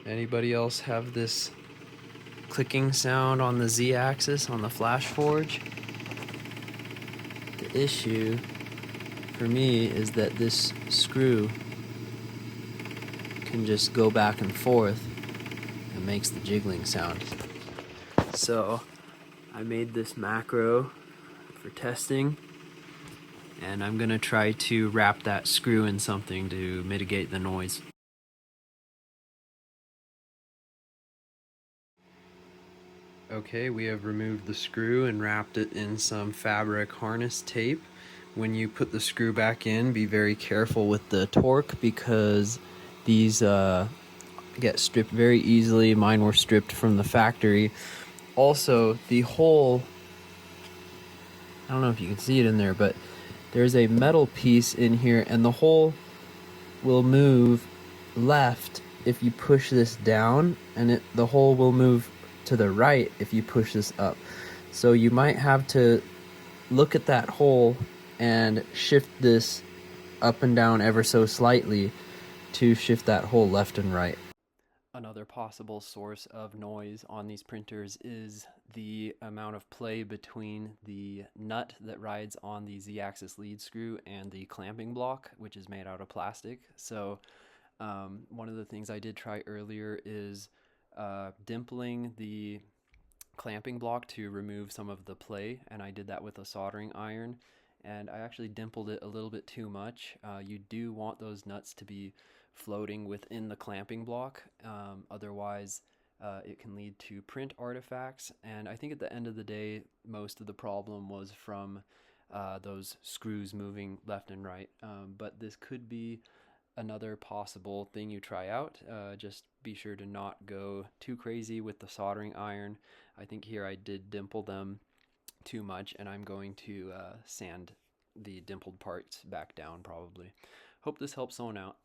Anybody else have this clicking sound on the Z-axis on the flash forge? The issue for me is that this screw can just go back and forth and makes the jiggling sound. So I made this macro for testing, and I'm gonna try to wrap that screw in something to mitigate the noise. Okay, we have removed the screw and wrapped it in some fabric harness tape. When you put the screw back in, be very careful with the torque because these get stripped very easily. Mine were stripped from the factory. Also, the hole, I don't know if you can see it in there, but there's a metal piece in here, and the hole will move left if you push this down, and the hole will move to the right if you push this up. So you might have to look at that hole and shift this up and down ever so slightly to shift that hole left and right. Another possible source of noise on these printers is the amount of play between the nut that rides on the Z-axis lead screw and the clamping block, which is made out of plastic. So one of the things I did try earlier is dimpling the clamping block to remove some of the play, and I did that with a soldering iron, and I actually dimpled it a little bit too much. You do want those nuts to be floating within the clamping block, otherwise it can lead to print artifacts, and I think at the end of the day most of the problem was from those screws moving left and right, but this could be another possible thing you try out. Just be sure to not go too crazy with the soldering iron. I think here I did dimple them too much, and I'm going to sand the dimpled parts back down probably. Hope this helps someone out.